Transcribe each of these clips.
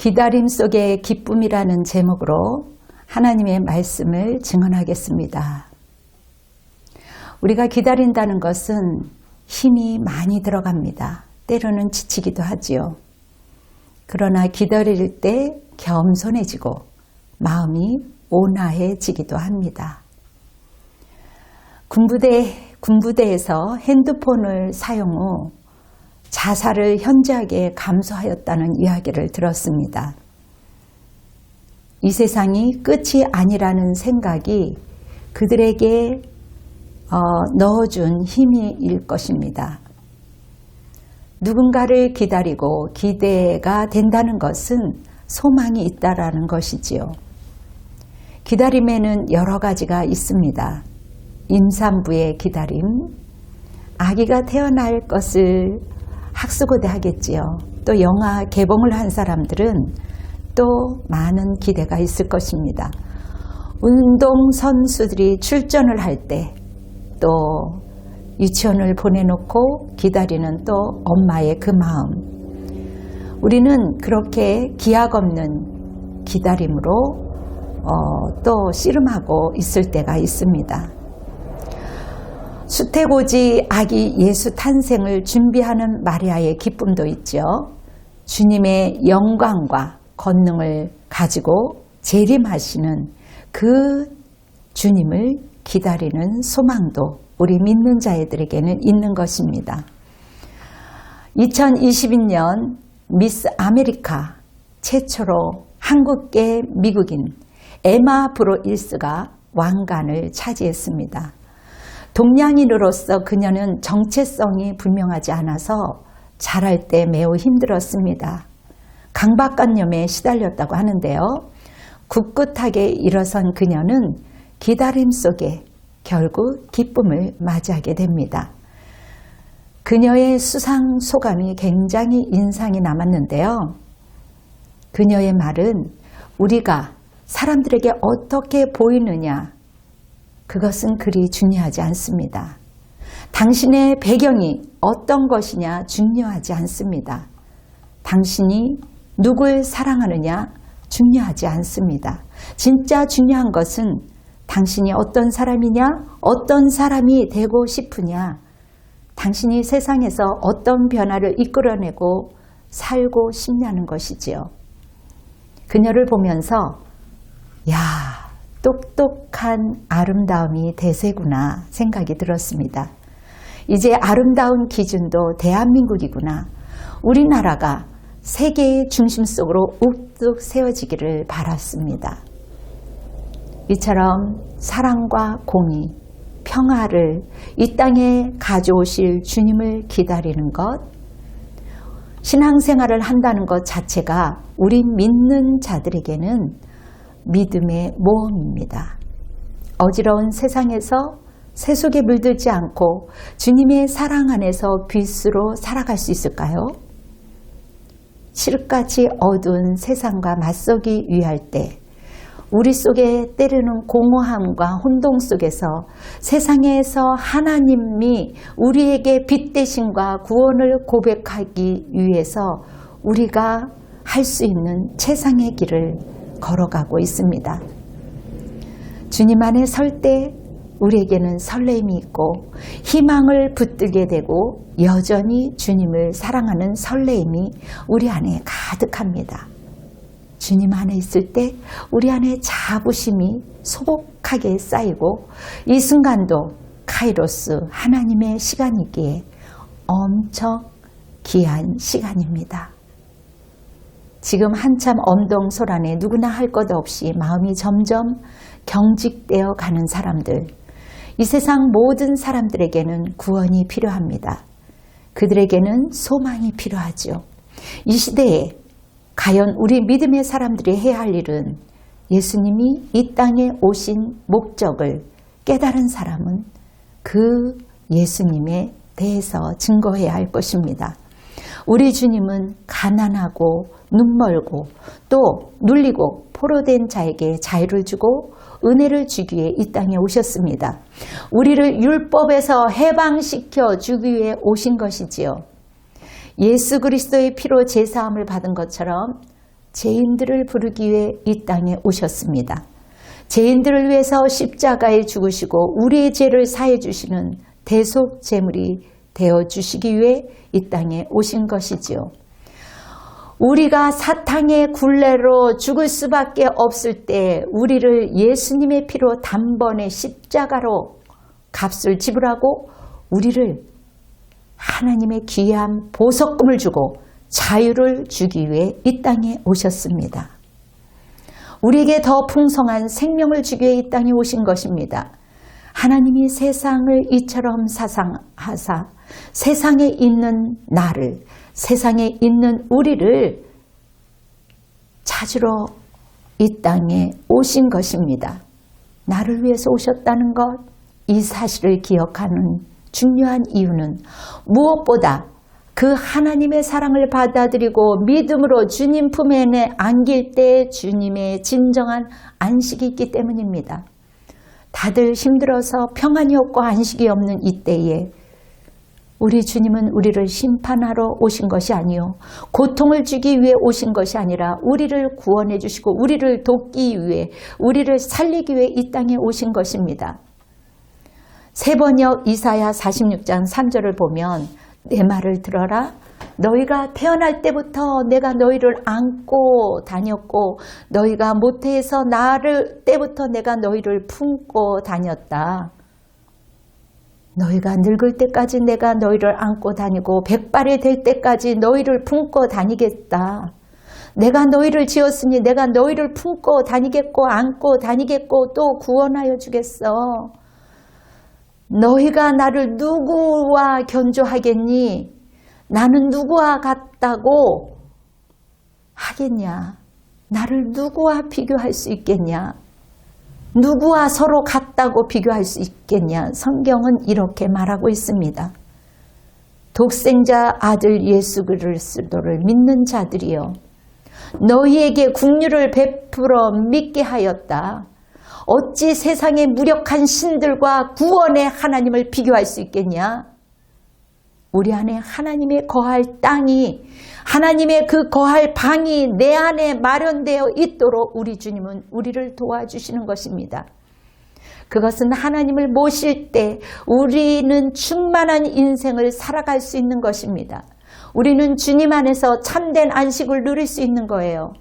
기다림 속의 기쁨이라는 제목으로 하나님의 말씀을 증언하겠습니다. 우리가 기다린다는 것은 힘이 많이 들어갑니다. 때로는 지치기도 하지요. 그러나 기다릴 때 겸손해지고 마음이 온화해지기도 합니다. 군부대에서 핸드폰을 사용 후 자살을 현저하게 감소하였다는 이야기를 들었습니다. 이 세상이 끝이 아니라는 생각이 그들에게 넣어준 힘일 것입니다. 누군가를 기다리고 기대가 된다는 것은 소망이 있다라는 것이지요. 기다림에는 여러 가지가 있습니다. 임산부의 기다림, 아기가 태어날 것을 학수고대하겠지요. 또 영화 개봉을 한 사람들은 또 많은 기대가 있을 것입니다. 운동선수들이 출전을 할 때 또 유치원을 보내놓고 기다리는 또 엄마의 그 마음. 우리는 그렇게 기약 없는 기다림으로 또 씨름하고 있을 때가 있습니다. 수태고지 아기 예수 탄생을 준비하는 마리아의 기쁨도 있죠. 주님의 영광과 권능을 가지고 재림하시는 그 주님을 기다리는 소망도 우리 믿는 자들에게는 있는 것입니다. 2022년 미스 아메리카 최초로 한국계 미국인 에마 브로일스가 왕관을 차지했습니다. 동양인으로서 그녀는 정체성이 분명하지 않아서 자랄 때 매우 힘들었습니다. 강박관념에 시달렸다고 하는데요. 굳굳하게 일어선 그녀는 기다림 속에 결국 기쁨을 맞이하게 됩니다. 그녀의 수상 소감이 굉장히 인상이 남았는데요. 그녀의 말은 우리가 사람들에게 어떻게 보이느냐, 그것은 그리 중요하지 않습니다. 당신의 배경이 어떤 것이냐 중요하지 않습니다. 당신이 누굴 사랑하느냐 중요하지 않습니다. 진짜 중요한 것은 당신이 어떤 사람이냐, 어떤 사람이 되고 싶으냐, 당신이 세상에서 어떤 변화를 이끌어내고 살고 싶냐는 것이지요. 그녀를 보면서 야, 똑똑한 아름다움이 대세구나 생각이 들었습니다. 이제 아름다운 기준도 대한민국이구나. 우리나라가 세계의 중심 속으로 우뚝 세워지기를 바랐습니다. 이처럼 사랑과 공의, 평화를 이 땅에 가져오실 주님을 기다리는 것, 신앙생활을 한다는 것 자체가 우리 믿는 자들에게는 믿음의 모험입니다. 어지러운 세상에서 세속에 물들지 않고 주님의 사랑 안에서 빛으로 살아갈 수 있을까요? 칠흑같이 어두운 세상과 맞서기 위할 때 우리 속에 때리는 공허함과 혼동 속에서 세상에서 하나님이 우리에게 빛 되심과 구원을 고백하기 위해서 우리가 할 수 있는 최상의 길을 걸어가고 있습니다. 주님 안에 설 때 우리에게는 설렘이 있고 희망을 붙들게 되고 여전히 주님을 사랑하는 설렘이 우리 안에 가득합니다. 주님 안에 있을 때 우리 안에 자부심이 소복하게 쌓이고 이 순간도 카이로스 하나님의 시간이기에 엄청 귀한 시간입니다. 지금 한참 엄동설안에 누구나 할 것 없이 마음이 점점 경직되어 가는 사람들, 이 세상 모든 사람들에게는 구원이 필요합니다. 그들에게는 소망이 필요하죠. 이 시대에 과연 우리 믿음의 사람들이 해야 할 일은 예수님이 이 땅에 오신 목적을 깨달은 사람은 그 예수님에 대해서 증거해야 할 것입니다. 우리 주님은 가난하고 눈멀고 또 눌리고 포로된 자에게 자유를 주고 은혜를 주기 위해 이 땅에 오셨습니다. 우리를 율법에서 해방시켜 주기 위해 오신 것이지요. 예수 그리스도의 피로 제사함을 받은 것처럼 죄인들을 부르기 위해 이 땅에 오셨습니다. 죄인들을 위해서 십자가에 죽으시고 우리의 죄를 사해 주시는 대속 제물이 되어 주시기 위해 이 땅에 오신 것이지요. 우리가 사탕의 굴레로 죽을 수밖에 없을 때 우리를 예수님의 피로 단번에 십자가로 값을 지불하고 우리를 하나님의 귀한 보석금을 주고 자유를 주기 위해 이 땅에 오셨습니다. 우리에게 더 풍성한 생명을 주기 위해 이 땅에 오신 것입니다. 하나님이 세상을 이처럼 사랑하사 세상에 있는 나를, 세상에 있는 우리를 찾으러 이 땅에 오신 것입니다. 나를 위해서 오셨다는 것, 이 사실을 기억하는 중요한 이유는 무엇보다 그 하나님의 사랑을 받아들이고 믿음으로 주님 품에 안길 때 주님의 진정한 안식이 있기 때문입니다. 다들 힘들어서 평안이 없고 안식이 없는 이때에 우리 주님은 우리를 심판하러 오신 것이 아니요 고통을 주기 위해 오신 것이 아니라 우리를 구원해 주시고 우리를 돕기 위해 우리를 살리기 위해 이 땅에 오신 것입니다. 세번역 이사야 46장 3절을 보면 내 말을 들어라. 너희가 태어날 때부터 내가 너희를 안고 다녔고 너희가 모태에서 때부터 내가 너희를 품고 다녔다. 너희가 늙을 때까지 내가 너희를 안고 다니고 백발이 될 때까지 너희를 품고 다니겠다. 내가 너희를 지었으니 내가 너희를 품고 다니겠고 안고 다니겠고 또 구원하여 주겠어. 너희가 나를 누구와 견조하겠니? 나는 누구와 같다고 하겠냐? 나를 누구와 비교할 수 있겠냐? 누구와 서로 같다고 비교할 수 있겠냐? 성경은 이렇게 말하고 있습니다. 독생자 아들 예수 그리스도를 믿는 자들이여 너희에게 긍휼을 베풀어 믿게 하였다. 어찌 세상의 무력한 신들과 구원의 하나님을 비교할 수 있겠냐? 우리 안에 하나님의 거할 땅이, 하나님의 그 거할 방이 내 안에 마련되어 있도록 우리 주님은 우리를 도와주시는 것입니다. 그것은 하나님을 모실 때 우리는 충만한 인생을 살아갈 수 있는 것입니다. 우리는 주님 안에서 참된 안식을 누릴 수 있는 거예요.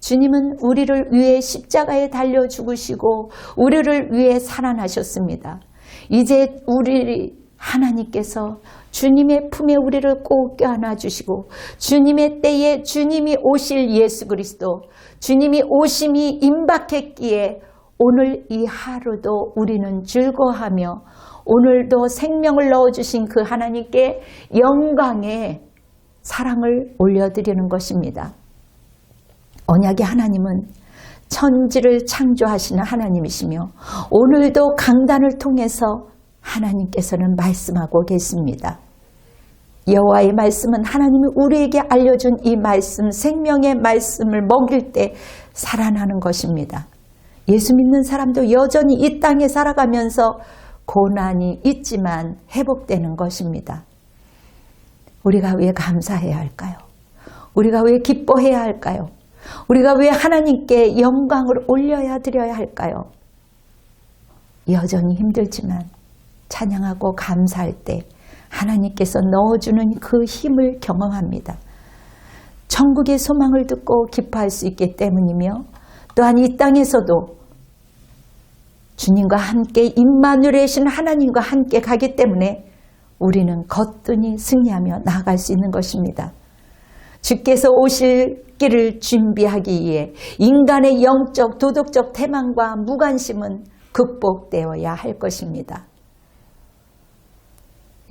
주님은 우리를 위해 십자가에 달려 죽으시고 우리를 위해 살아나셨습니다. 이제 우리 하나님께서 주님의 품에 우리를 꼭 껴안아 주시고 주님의 때에 주님이 오실 예수 그리스도, 주님이 오심이 임박했기에 오늘 이 하루도 우리는 즐거워하며 오늘도 생명을 넣어주신 그 하나님께 영광의 사랑을 올려드리는 것입니다. 언약의 하나님은 천지를 창조하시는 하나님이시며 오늘도 강단을 통해서 하나님께서는 말씀하고 계십니다. 여호와의 말씀은 하나님이 우리에게 알려준 이 말씀, 생명의 말씀을 먹일 때 살아나는 것입니다. 예수 믿는 사람도 여전히 이 땅에 살아가면서 고난이 있지만 회복되는 것입니다. 우리가 왜 감사해야 할까요? 우리가 왜 기뻐해야 할까요? 우리가 왜 하나님께 영광을 올려야 드려야 할까요? 여전히 힘들지만 찬양하고 감사할 때 하나님께서 넣어주는 그 힘을 경험합니다. 천국의 소망을 듣고 기뻐할 수 있기 때문이며 또한 이 땅에서도 주님과 함께 임마누엘이신 하나님과 함께 가기 때문에 우리는 거뜬히 승리하며 나아갈 수 있는 것입니다. 주께서 오실 길을 준비하기 위해 인간의 영적, 도덕적 태만과 무관심은 극복되어야 할 것입니다.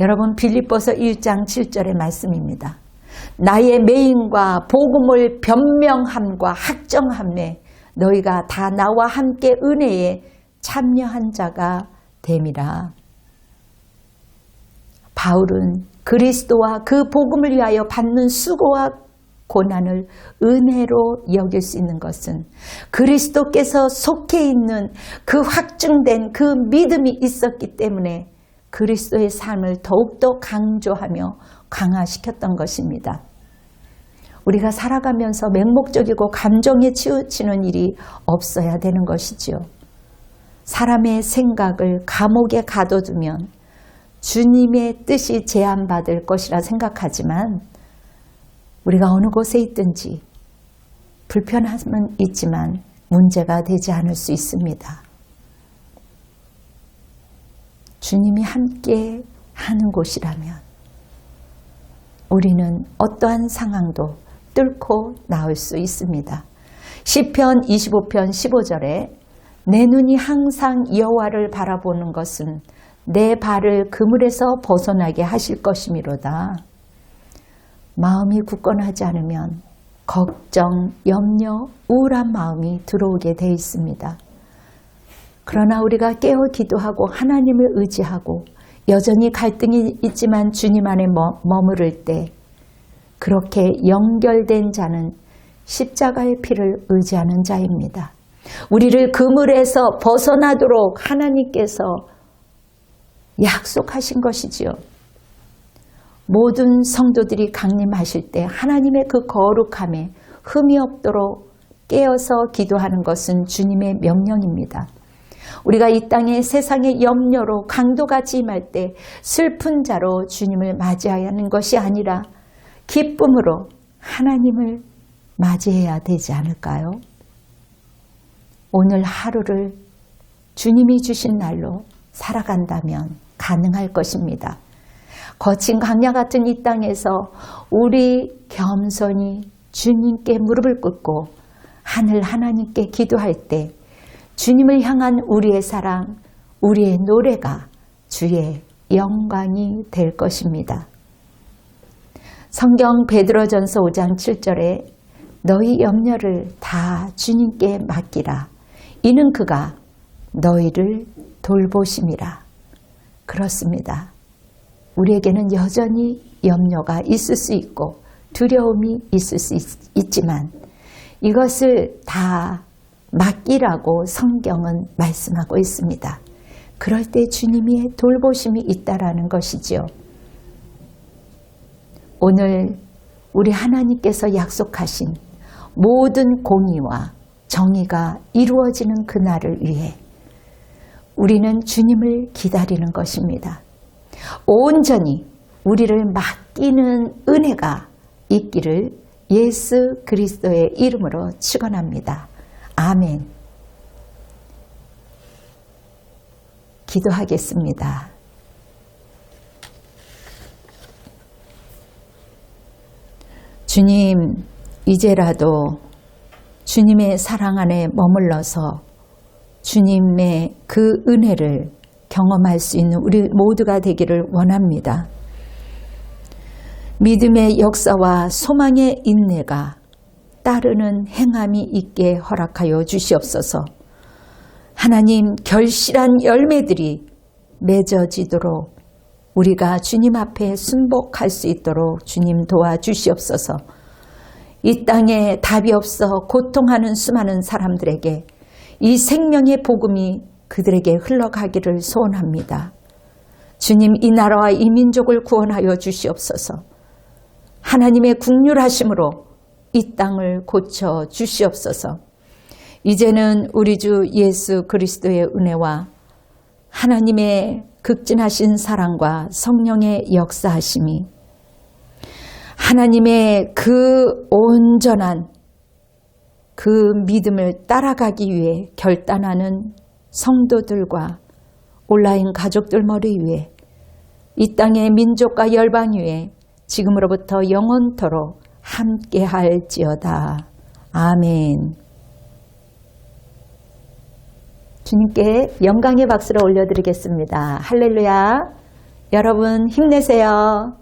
여러분, 빌립보서 1장 7절의 말씀입니다. 나의 매임과 복음을 변명함과 학정함에 너희가 다 나와 함께 은혜에 참여한 자가 됨이라. 바울은 그리스도와 그 복음을 위하여 받는 수고와 고난을 은혜로 여길 수 있는 것은 그리스도께서 속해 있는 그 확증된 그 믿음이 있었기 때문에 그리스도의 삶을 더욱더 강조하며 강화시켰던 것입니다. 우리가 살아가면서 맹목적이고 감정에 치우치는 일이 없어야 되는 것이지요. 사람의 생각을 감옥에 가둬두면 주님의 뜻이 제한받을 것이라 생각하지만 우리가 어느 곳에 있든지 불편함은 있지만 문제가 되지 않을 수 있습니다. 주님이 함께 하는 곳이라면 우리는 어떠한 상황도 뚫고 나올 수 있습니다. 시편 25편 15절에 내 눈이 항상 여호와를 바라보는 것은 내 발을 그물에서 벗어나게 하실 것이미로다. 마음이 굳건하지 않으면 걱정, 염려, 우울한 마음이 들어오게 돼 있습니다. 그러나 우리가 깨어 기도하고 하나님을 의지하고 여전히 갈등이 있지만 주님 안에 머무를 때 그렇게 연결된 자는 십자가의 피를 의지하는 자입니다. 우리를 그물에서 벗어나도록 하나님께서 약속하신 것이지요. 모든 성도들이 강림하실 때 하나님의 그 거룩함에 흠이 없도록 깨어서 기도하는 것은 주님의 명령입니다. 우리가 이 땅에 세상의 염려로 강도같이 임할 때 슬픈 자로 주님을 맞이하는 것이 아니라 기쁨으로 하나님을 맞이해야 되지 않을까요? 오늘 하루를 주님이 주신 날로 살아간다면 가능할 것입니다. 거친 광야 같은 이 땅에서 우리 겸손히 주님께 무릎을 꿇고 하늘 하나님께 기도할 때 주님을 향한 우리의 사랑, 우리의 노래가 주의 영광이 될 것입니다. 성경 베드로전서 5장 7절에 너희 염려를 다 주님께 맡기라. 이는 그가 너희를 돌보심이라. 그렇습니다. 우리에게는 여전히 염려가 있을 수 있고 두려움이 있을 수 있지만 이것을 다 맡기라고 성경은 말씀하고 있습니다. 그럴 때 주님의 돌보심이 있다라는 것이지요. 오늘 우리 하나님께서 약속하신 모든 공의와 정의가 이루어지는 그날을 위해 우리는 주님을 기다리는 것입니다. 온전히 우리를 맡기는 은혜가 있기를 예수 그리스도의 이름으로 축원합니다. 아멘. 기도하겠습니다. 주님, 이제라도 주님의 사랑 안에 머물러서 주님의 그 은혜를 경험할 수 있는 우리 모두가 되기를 원합니다. 믿음의 역사와 소망의 인내가 따르는 행함이 있게 허락하여 주시옵소서. 하나님, 결실한 열매들이 맺어지도록 우리가 주님 앞에 순복할 수 있도록 주님 도와주시옵소서. 이 땅에 답이 없어 고통하는 수많은 사람들에게 이 생명의 복음이 그들에게 흘러가기를 소원합니다. 주님, 이 나라와 이 민족을 구원하여 주시옵소서. 하나님의 긍휼하심으로 이 땅을 고쳐 주시옵소서. 이제는 우리 주 예수 그리스도의 은혜와 하나님의 극진하신 사랑과 성령의 역사하심이 하나님의 그 온전한 그 믿음을 따라가기 위해 결단하는 성도들과 온라인 가족들 머리 위에 이 땅의 민족과 열방 위에 지금으로부터 영원토록 함께 할지어다. 아멘. 주님께 영광의 박수를 올려드리겠습니다. 할렐루야. 여러분 힘내세요.